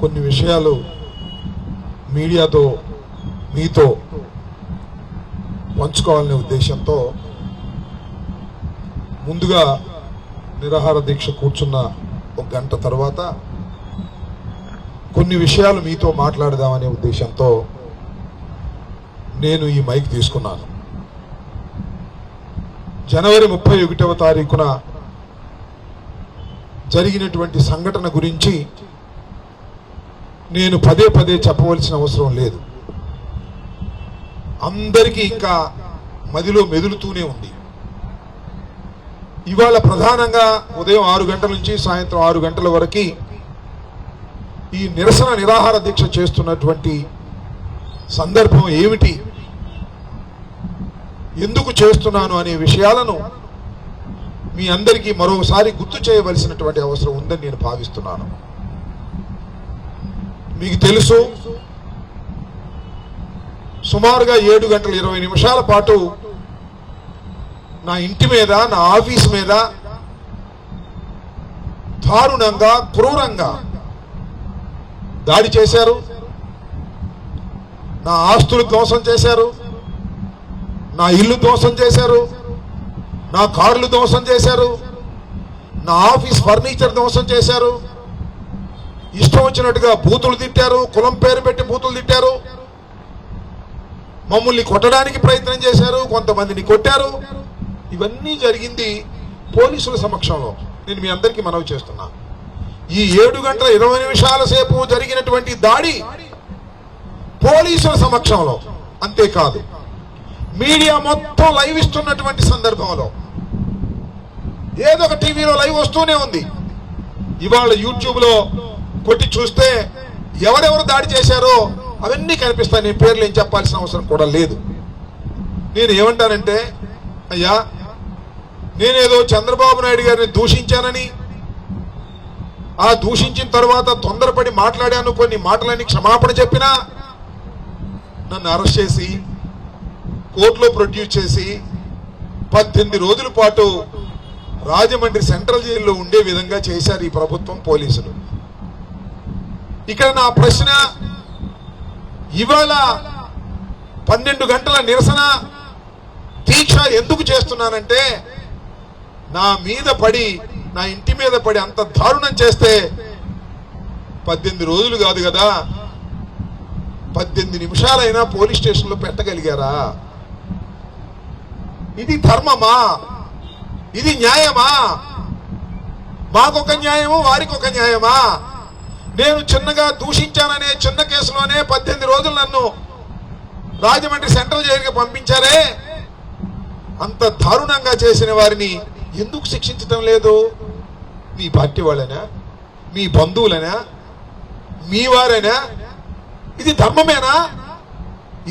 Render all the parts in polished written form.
కొన్ని విషయాలు మీడియాతో మీతో పంచుకోవాలనే ఉద్దేశంతో ముందుగా నిరాహార దీక్ష కూర్చున్న ఒక గంట తర్వాత కొన్ని విషయాలు మీతో మాట్లాడదామనే ఉద్దేశంతో నేను ఈ మైక్ తీసుకున్నాను. జనవరి 31వ తారీఖున జరిగినటువంటి సంఘటన గురించి నేను పదే పదే చెప్పవలసిన అవసరం లేదు. అందరికీ ఇంకా మదిలో మెదులుతూనే ఉంది. ఇవాళ ప్రధానంగా ఉదయం 6 గంటల నుంచి సాయంత్రం 6 గంటల వరకు ఈ నిరాహార దీక్ష చేస్తున్నటువంటి సందర్భం ఏమిటి, ఎందుకు చేస్తున్నాను అనే విషయాలను మీ అందరికీ మరోసారి గుర్తు చేయవలసినటువంటి అవసరం ఉందని నేను భావిస్తున్నాను. మీకు తెలుసు, సుమారుగా 7 గంటల 20 నిమిషాల పాటు నా ఇంటి మీద, నా ఆఫీస్ మీద దారుణంగా, క్రూరంగా దాడి చేశారు. నా ఆస్తులు ధ్వంసం చేశారు, నా ఇల్లు ధ్వంసం చేశారు, నా కార్లు ధ్వంసం చేశారు, నా ఆఫీస్ ఫర్నిచర్ ధ్వంసం చేశారు. ఇష్టం వచ్చినట్టుగా బూతులు తిట్టారు, కులం పేరు పెట్టి బూతులు తిట్టారు, మమ్మల్ని కొట్టడానికి ప్రయత్నం చేశారు, కొంతమందిని కొట్టారు. ఇవన్నీ జరిగింది పోలీసుల సమక్షంలో. నేను మీ అందరికీ మనవి చేస్తున్నా, ఈ 7 గంటల 20 నిమిషాల సేపు జరిగినటువంటి దాడి పోలీసుల సమక్షంలో. అంతేకాదు, మీడియా మొత్తం లైవ్ ఇస్తున్నటువంటి సందర్భంలో, ఏదో ఒక టీవీలో లైవ్ వస్తూనే ఉంది. ఇవాళ యూట్యూబ్లో కొట్టి చూస్తే ఎవరెవరు దాడి చేశారో అవన్నీ కనిపిస్తాయి. నేను పేర్లు ఏం చెప్పాల్సిన అవసరం కూడా లేదు. నేను ఏమంటానంటే, అయ్యా, నేనేదో చంద్రబాబు నాయుడు గారిని దూషించానని, ఆ దూషించిన తర్వాత తొందరపడి మాట్లాడాను, కొన్ని మాటలని క్షమాపణ చెప్పినా నన్ను అరెస్ట్ చేసి కోర్టులో ప్రొడ్యూస్ చేసి 18 రోజుల పాటు రాజమండ్రి సెంట్రల్ జైల్లో ఉండే విధంగా చేశారు ఈ ప్రభుత్వం, పోలీసులు. ఇక్కడ నా ప్రశ్న, ఇవాళ 12 గంటల నిరసన దీక్ష ఎందుకు చేస్తున్నానంటే, నా మీద పడి, నా ఇంటి మీద పడి అంత దారుణం చేస్తే 18 రోజులు కాదు కదా, 18 నిమిషాలైనా పోలీస్ స్టేషన్లో పెట్టగలిగారా? ఇది ధర్మమా? ఇది న్యాయమా? మాకొక న్యాయము, వారికి ఒక న్యాయమా? నేను చిన్నగా దూషించాననే చిన్న కేసులోనే 18 రోజులు నన్ను రాజమండ్రి సెంట్రల్ జైలుకి పంపించారే. అంత దారుణంగా చేసిన వారిని ఎందుకు శిక్షించటం లేదు? మీ పార్టీ వాళ్ళనా, మీ బంధువులనా, మీ వారేనా? ఇది ధర్మమేనా?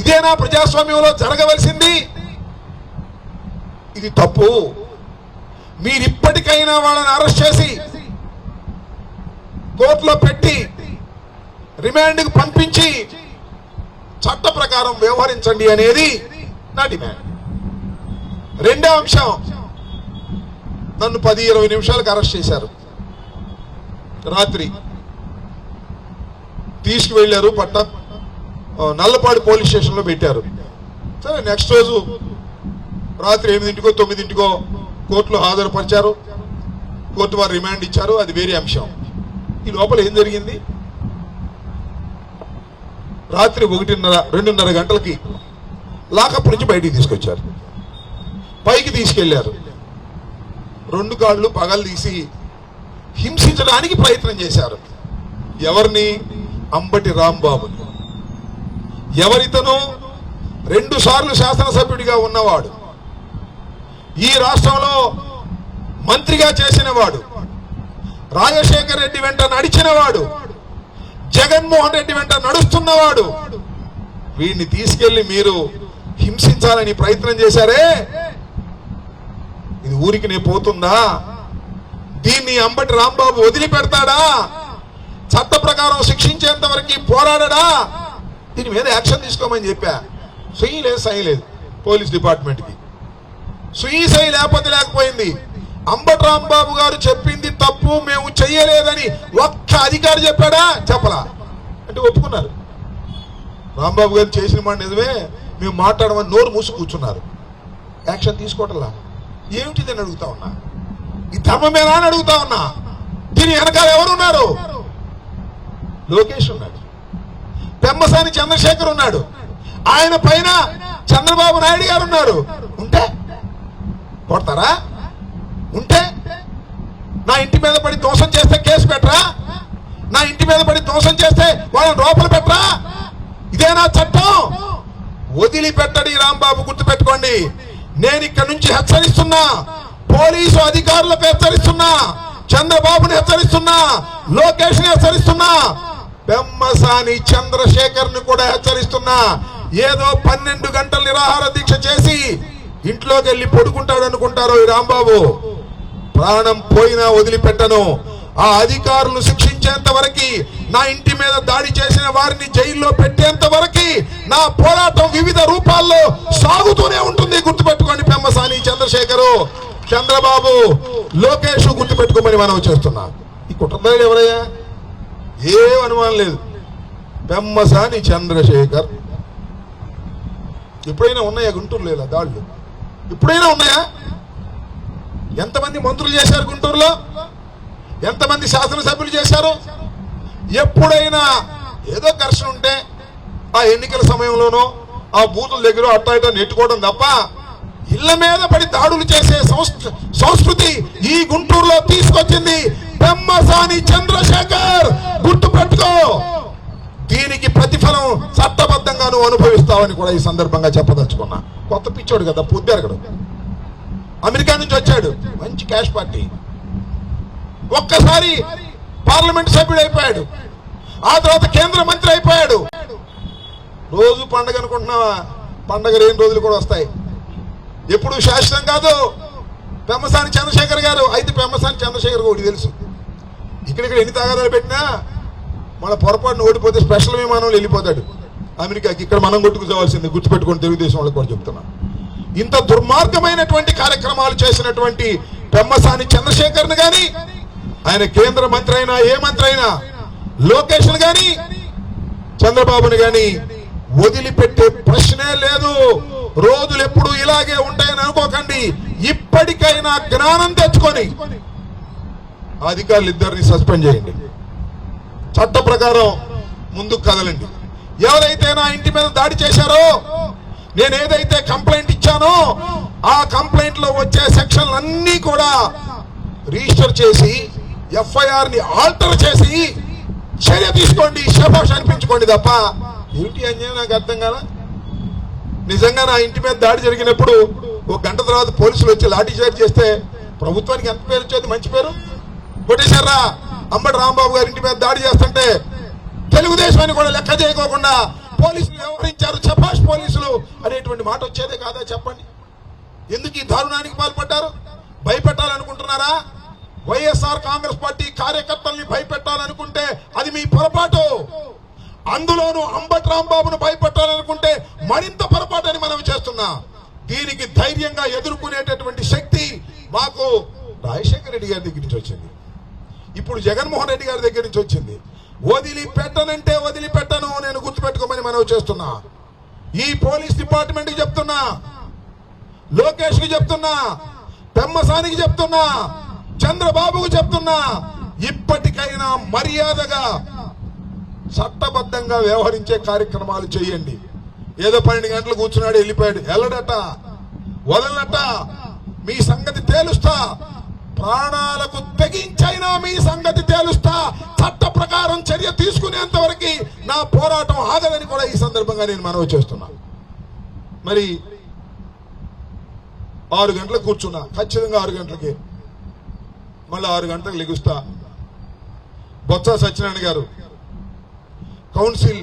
ఇదేనా ప్రజాస్వామ్యంలో జరగవలసింది? ఇది తప్పు. మీరిప్పటికైనా వాళ్ళని అరెస్ట్ చేసి కోర్టులో పెట్టి రిమాండ్కి పంపించి చట్ట ప్రకారం వ్యవహరించండి అనేది నా డిమాండ్. రెండో అంశం, నన్ను 10-20 నిమిషాలకు అరెస్ట్ చేశారు. రాత్రి తీసుకువెళ్ళారు, నల్లపాడు పోలీస్ స్టేషన్లో పెట్టారు. సరే, నెక్స్ట్ రోజు రాత్రి 8-9 కోర్టులో హాజరుపరిచారు. కోర్టు వారు రిమాండ్ ఇచ్చారు, అది వేరే అంశం. ఈ లోపల ఏం జరిగింది? రాత్రి 1:30-2:30 గంటలకి లాకప్ నుంచి బయటికి తీసుకొచ్చారు. పైకి తీసుకెళ్లారు. 2 కాళ్ళు పగలు తీసి హింసించడానికి ప్రయత్నం చేశారు. ఎవరిని? అంబటి రాంబాబుని. ఎవరితను? 2 సార్లు శాసనసభ్యుడిగా ఉన్నవాడు, ఈ రాష్ట్రంలో మంత్రిగా చేసినవాడు, రాజశేఖర్ రెడ్డి వెంట నడిచినవాడు, జగన్మోహన్ రెడ్డి వెంట నడుస్తున్నవాడు. వీడిని తీసుకెళ్లి మీరు హింసించాలని ప్రయత్నం చేశారే, ఇది ఊరికి పోతుందా? దీన్ని అంబటి రాంబాబు వదిలిపెడతాడా? చట్ట ప్రకారం శిక్షించేంత వరకు పోరాడడా? దీని మీద యాక్షన్ తీసుకోమని చెప్పా. సుయి లేదు, సై లేదు పోలీస్ డిపార్ట్మెంట్కి. సుయి సై లేకపోయింది. అంబటి రాంబాబు గారు చెప్పింది తప్పు, మేము చెయ్యలేదని ఒక్క అధికారి చెప్పాడా? చెప్పలా. అంటే ఒప్పుకున్నారు. రాంబాబు గారు చేసిన మాట నిజమే, మేము మాట్లాడమని నోరు మూసి కూర్చున్నారు. యాక్షన్ తీసుకోవటంలా. ఏమిటిది అని అడుగుతా ఉన్నా. ఈ ధర్మమేనా అని అడుగుతా ఉన్నా. దీని వెనకాల ఎవరున్నారు? లోకేష్ ఉన్నాడు, పెమ్మసాని చంద్రశేఖర్ ఉన్నాడు, ఆయన పైన చంద్రబాబు నాయుడు గారు ఉన్నారు. ఉంటే కొడతారా? ఉంటే నా ఇంటి మీద పడి దోషం చేస్తే కేసు పెట్టరా? నా ఇంటి మీద పడి దోషం చేస్తే వాళ్ళని లోపల పెట్టరా? ఇదేనా చట్టం? వదిలిపెట్టడి రాంబాబు, గుర్తుపెట్టుకోండి. నేను ఇక్కడ నుంచి హెచ్చరిస్తున్నా, పోలీసు అధికారులకు హెచ్చరిస్తున్నా, చంద్రబాబుని హెచ్చరిస్తున్నా, లోకేష్ ని హెచ్చరిస్తున్నా, పెమ్మసాని చంద్రశేఖర్ ని కూడా హెచ్చరిస్తున్నా. ఏదో 12 గంటల నిరాహార దీక్ష చేసి ఇంట్లోకి వెళ్ళి పడుకుంటాడు అనుకుంటారో ఈ రాంబాబు. ప్రాణం పోయినా వదిలిపెట్టను. ఆ అధికారులు శిక్షించేంత వరకు, నా ఇంటి మీద దాడి చేసిన వారిని జైల్లో పెట్టేంత వరకు నా పోరాటం వివిధ రూపాల్లో సాగుతూనే ఉంటుంది. గుర్తుపెట్టుకోండి. పెమ్మసాని చంద్రశేఖరు, చంద్రబాబు, లోకేష్ గుర్తుపెట్టుకోమని మనం చేస్తున్నా. ఈ కుట్రదారులు ఎవరయ్యా? ఏ అనుమానం లేదు. పెమ్మసాని చంద్రశేఖర్. ఎప్పుడైనా ఉన్నాయా గుంటూరులో ఇలా దాడులు? ఎప్పుడైనా ఉన్నాయా? ఎంతమంది మంత్రులు చేశారు గుంటూరులో? ఎంతమంది శాసనసభ్యులు చేశారు? ఎప్పుడైనా ఏదో ఘర్షణ ఉంటే ఆ ఎన్నికల సమయంలోనో ఆ బూతుల దగ్గర అట్టా ఇటా నెట్టుకోవడం తప్ప ఇళ్ల మీద పడి దాడులు చేసే సంస్కృతి ఈ గుంటూరులో తీసుకొచ్చింది పెమ్మసాని చంద్రశేఖర్. గుర్తుపెట్టుకో. దీనికి ప్రతిఫలం చట్టబద్ధంగా నువ్వు అనుభవిస్తావని కూడా ఈ సందర్భంగా చెప్పదలుచుకున్నా. కొత్త పిచ్చోడు కదా, పొద్దురగడు, అమెరికా నుంచి వచ్చాడు, మంచి క్యాష్ పార్టీ. ఒక్కసారి పార్లమెంట్ సభ్యుడు అయిపోయాడు, ఆ తర్వాత కేంద్ర మంత్రి అయిపోయాడు. రోజు పండగ అనుకుంటున్నావా? పండగ 2 రోజులు కూడా వస్తాయి. ఎప్పుడు శాశ్వతం కాదు. పెమ్మసాని చంద్రశేఖర్ గారు అయితే పెమ్మసాని చంద్రశేఖర్ ఒకటి తెలుసు, ఇక్కడిక్కడ ఎన్ని తగాదాలు పెట్టినా మన పొరపాటును ఓడిపోతే స్పెషల్ విమానంలో వెళ్ళిపోతాడు అమెరికాకి. ఇక్కడ మనం కొట్టుకుపోవాల్సింది. గుర్తుపెట్టుకోండి. తెలుగుదేశం వాళ్ళకి కూడా చెప్తున్నా. ఇంత దుర్మార్గమైనటువంటి కార్యక్రమాలు చేసినటువంటి పెమ్మసాని చంద్రశేఖర్ని గాని, ఆయన కేంద్ర మంత్రి అయినా ఏ మంత్రి అయినా, లోకేష్ గాని చంద్రబాబుని గాని వదిలిపెట్టే ప్రశ్నే లేదు. రోజులు ఎప్పుడు ఇలాగే ఉంటాయని అనుకోకండి. ఇప్పటికైనా జ్ఞానం తెచ్చుకొని అధికారులు ఇద్దరిని సస్పెండ్ చేయండి. చట్ట ప్రకారం ముందుకు కదలండి. ఎవరైతే నా ఇంటి మీద దాడి చేశారో, నేను ఏదైతే కంప్లైంట్ ఇచ్చానో ఆ కంప్లైంట్ లో వచ్చే సెక్షన్లు అన్నీ కూడా రిజిస్టర్ చేసి ఎఫ్ఐఆర్ ని ఆల్టర్ చేసి చర్య తీసుకోండి, శభాష్ అనిపించుకోండి తప్ప ఏమిటి అన్యాయం నాకు అర్థం కాదా. నిజంగా నా ఇంటి మీద దాడి జరిగినప్పుడు 1 గంట తర్వాత పోలీసులు వచ్చి లాఠీ చార్జ్ చేస్తే ప్రభుత్వానికి ఎంత పేరు వచ్చేది? మంచి పేరు. కొట్టేశారా? అంబటి రాంబాబు గారి ఇంటి మీద దాడి చేస్తుంటే తెలుగుదేశం అని కూడా లెక్క చేయకోకుండా పోలీసులు వ్యవహరించారు, శభాష్ పోలీసులు అనేటువంటి మాట వచ్చేదే కాదా? చెప్పండి. ఎందుకు ఈ దారుణానికి పాల్పడ్డారు? భయపెట్టాలనుకుంటున్నారా? వైఎస్ఆర్ కాంగ్రెస్ పార్టీ కార్యకర్తల్ని భయపెట్టాలనుకుంటే అది మీ పొరపాటు. అందులోనూ అంబటి రాంబాబును భయపెట్టాలనుకుంటే మరింత పొరపాటు అని మనం చేస్తున్నా. దీనికి ధైర్యంగా ఎదుర్కొనేటటువంటి శక్తి మాకు రాజశేఖర రెడ్డి గారి దగ్గర నుంచి వచ్చింది, ఇప్పుడు జగన్మోహన్ రెడ్డి గారి దగ్గర నుంచి వచ్చింది. వదిలిపెట్టనంటే వదిలిపెట్టను. నేను గుర్తుపెట్టుకోమని మనం చేస్తున్నా. ఈ పోలీస్ డిపార్ట్మెంట్ కి చెప్తున్నా, లోకేష్ కి చెప్తున్నా, పెమ్మసానికి చెప్తున్నా, చంద్రబాబుకు చెప్తున్నా, ఇప్పటికైనా మర్యాదగా చట్టబద్ధంగా వ్యవహరించే కార్యక్రమాలు చేయండి. ఏదో 12 గంటలు కూర్చున్నాడు, వెళ్ళిపోయాడు, వెళ్ళడట, వదలట. మీ సంగతి తేలుస్తా. ప్రాణాలకు తెగించైనా మీ సంగతి తేలుస్తా. చట్ట ప్రకారం చర్య తీసుకునేంత వరకు నా పోరాటం ఆగదని కూడా ఈ సందర్భంగా నేను మనవి చేస్తున్నా. మరి 6 గంటలకు కూర్చున్నా, ఖచ్చితంగా 6 గంటలకి, మళ్ళీ 6 గంటలకు లెగుస్తా. బొత్స సత్యనారాయణ గారు కౌన్సిల్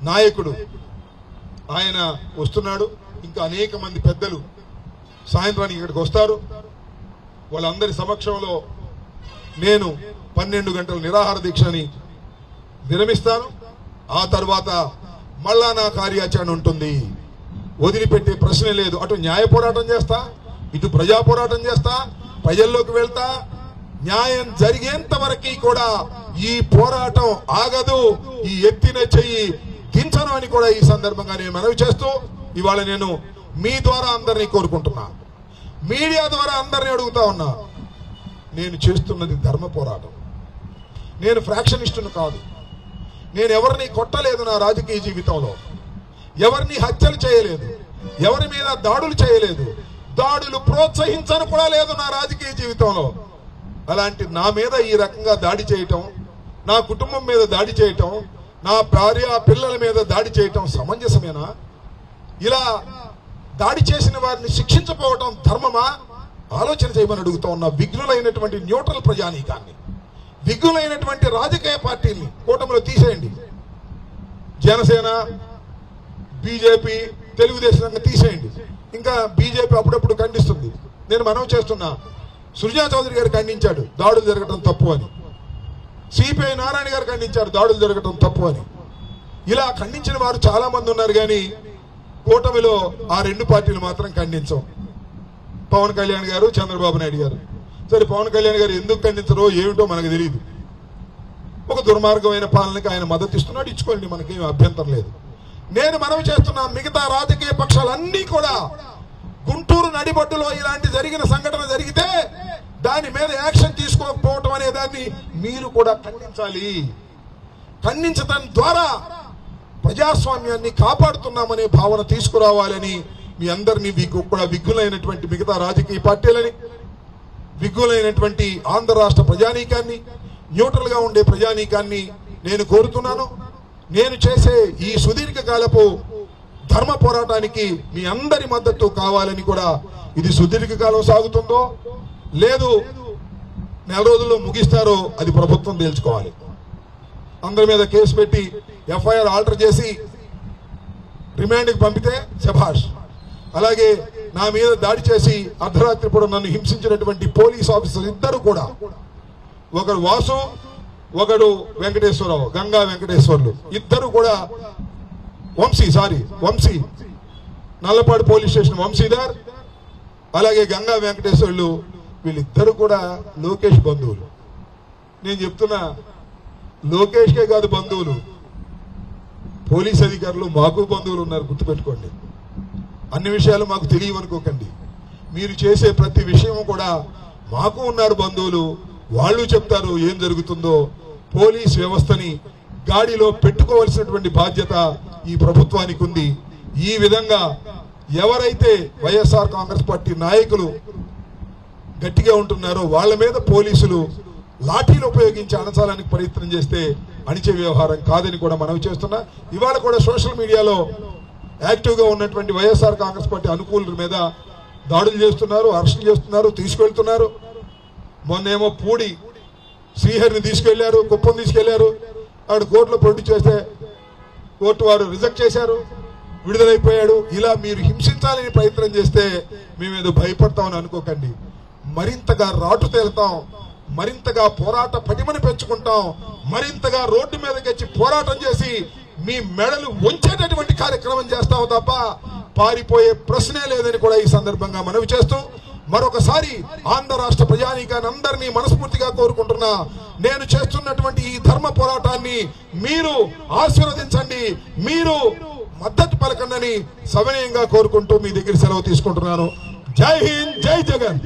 నాయకుడు, ఆయన వస్తున్నాడు. ఇంకా అనేక మంది పెద్దలు సాయంత్రానికి ఇక్కడికి వస్తారు. వాళ్ళందరి సమక్షంలో నేను 12 గంటల నిరాహార దీక్షని విరమిస్తాను. ఆ తర్వాత మళ్ళా నా కార్యాచరణ ఉంటుంది. వదిలిపెట్టే ప్రశ్నే లేదు. అటు న్యాయ పోరాటం చేస్తా, ఇటు ప్రజా పోరాటం చేస్తా, ప్రజల్లోకి వెళ్తా, న్యాయం జరిగేంత వరకు కూడా ఈ పోరాటం ఆగదు. ఈ ఎత్తిన చెయ్యి దించను అని కూడా ఈ సందర్భంగా నేను మనవి చేస్తూ ఇవాళ నేను మీ ద్వారా అందరినీ కోరుకుంటున్నా, మీడియా ద్వారా అందరినీ అడుగుతా ఉన్నా. నేను చేస్తున్నది ధర్మ పోరాటం. నేను ఫ్రాక్షనిస్టును కాదు. నేను ఎవరిని కొట్టలేదు నా రాజకీయ జీవితంలో, ఎవరిని హత్యలు చేయలేదు, ఎవరి మీద దాడులు చేయలేదు, దాడులు ప్రోత్సహించను కూడా లేదు నా రాజకీయ జీవితంలో. అలాంటి నా మీద ఈ రకంగా దాడి చేయటం, నా కుటుంబం మీద దాడి చేయటం, నా భార్య పిల్లల మీద దాడి చేయటం సమంజసమేనా? ఇలా దాడి చేసిన వారిని శిక్షించకపోవటం ధర్మమా? ఆలోచన చేయమని అడుగుతా ఉన్న విఘ్నులైనటువంటి న్యూట్రల్ ప్రజానీకాన్ని, విఘ్నులైనటువంటి రాజకీయ పార్టీల్ని కూటమిలో తీసేయండి. జనసేన, బీజేపీ, తెలుగుదేశం తీసేయండి. ఇంకా బీజేపీ అప్పుడప్పుడు ఖండిస్తుంది. నేను మనవి చేస్తున్నా, సృజనా చౌదరి గారు ఖండించాడు దాడులు జరగటం తప్పు అని, సిపిఐ నారాయణ గారు ఖండించారు దాడులు జరగటం తప్పు అని. ఇలా ఖండించిన వారు చాలా మంది ఉన్నారు, కానీ కూటమిలో ఆ రెండు పార్టీలు మాత్రం ఖండించం. పవన్ కళ్యాణ్ గారు, చంద్రబాబు నాయుడు గారు. సరే, పవన్ కళ్యాణ్ గారు ఎందుకు ఖండించరో ఏమిటో మనకు తెలియదు. ఒక దుర్మార్గమైన పాలనకి ఆయన మద్దతు ఇస్తున్నాడు, ఇచ్చుకోండి, మనకేం అభ్యంతరం లేదు. నేను మనవి చేస్తున్నా, మిగతా రాజకీయ పక్షాలన్నీ కూడా గుంటూరు నడిబొడ్డులో ఇలాంటి జరిగిన సంఘటన జరిగితే దాని మీద యాక్షన్ తీసుకోకపోవటం అనే దాన్ని మీరు కూడా ఖండించాలి. ఖండించడం ద్వారా ప్రజాస్వామ్యాన్ని కాపాడుతున్నామనే భావన తీసుకురావాలని మీ అందరినీ కూడా విఘ్నులైనటువంటి మిగతా రాజకీయ పార్టీలని, విఘ్నులైనటువంటి ఆంధ్ర రాష్ట్ర ప్రజానీకాన్ని, న్యూట్రల్ గా ఉండే ప్రజానీకాన్ని నేను కోరుతున్నాను. నేను చేసే ఈ సుదీర్ఘకాలపు ధర్మ పోరాటానికి మీ అందరి మద్దతు కావాలని కూడా, ఇది సుదీర్ఘకాలం సాగుతుందో లేదు నెల రోజుల్లో ముగిస్తారో అది ప్రభుత్వం తేల్చుకోవాలి. అందరి మీద కేసు పెట్టి ఎఫ్ఐఆర్ ఆల్టర్ చేసి రిమాండ్కి పంపితే శభాష్. అలాగే నా మీద దాడి చేసి అర్ధరాత్రి పూట నన్ను హింసించినటువంటి పోలీస్ ఆఫీసర్లు ఇద్దరు కూడా, ఒకడు వాసు, ఒకడు వెంకటేశ్వరరావు, గంగా వెంకటేశ్వర్లు, ఇద్దరు కూడా వంశీ నల్లపాడు పోలీస్ స్టేషన్ వంశీధర్, అలాగే గంగా వెంకటేశ్వర్లు, వీళ్ళిద్దరు కూడా లోకేష్ బంధువులు. నేను చెప్తున్నా, లోకేష్కే కాదు బంధువులు, పోలీస్ అధికారులు మాకు బంధువులు ఉన్నారు, గుర్తుపెట్టుకోండి. అన్ని విషయాలు మాకు తెలియవనుకోకండి. మీరు చేసే ప్రతి విషయం కూడా మాకు ఉన్నారు బంధువులు, వాళ్ళు చెప్తారు ఏం జరుగుతుందో. పోలీస్ వ్యవస్థని గాడిలో పెట్టుకోవాల్సినటువంటి బాధ్యత ఈ ప్రభుత్వానికి ఉంది. ఈ విధంగా ఎవరైతే వైఎస్ఆర్ కాంగ్రెస్ పార్టీ నాయకులు గట్టిగా ఉంటున్నారో వాళ్ళ మీద పోలీసులు లాఠీలు ఉపయోగించి అణచాలని ప్రయత్నం చేస్తే అణిచే వ్యవహారం కాదని కూడా మనవి చేస్తున్నా. ఇవాళ కూడా సోషల్ మీడియాలో యాక్టివ్గా ఉన్నటువంటి వైఎస్ఆర్ కాంగ్రెస్ పార్టీ అనుకూలుల మీద దాడులు చేస్తున్నారు, అరెస్టులు చేస్తున్నారు, తీసుకెళ్తున్నారు. మొన్నేమో పూడి శ్రీహరిని తీసుకెళ్లారు, కుప్పం తీసుకెళ్లారు. ఆవిడ కోర్టులో ప్రొడ్యూస్ చేస్తే కోర్టు వారు రిజెక్ట్ చేశారు, విడుదలైపోయాడు. ఇలా మీరు హింసించాలని ప్రయత్నం చేస్తే మేమేదో భయపడతామని అనుకోకండి. మరింతగా రాటు తేలుతాం, మరింతగా పోరాట పటిమని పెంచుకుంటాం, మరింతగా రోడ్డు మీదకి వచ్చి పోరాటం చేసి మీ మెడలు వంచేటటువంటి కార్యక్రమం చేస్తాం తప్ప పారిపోయే ప్రశ్నే లేదని కూడా ఈ సందర్భంగా మనవి చేస్తూ, మరొకసారి ఆంధ్ర రాష్ట్ర ప్రజానీకాన్ని అందరినీ మనస్ఫూర్తిగా కోరుకుంటున్నా, నేను చేస్తున్నటువంటి ఈ ధర్మ పోరాటాన్ని మీరు ఆశీర్వదించండి, మీరు మద్దతు పలకండి సవినయంగా కోరుకుంటూ మీ దగ్గర సెలవు తీసుకుంటున్నాను. జై హింద్, జై జగన్.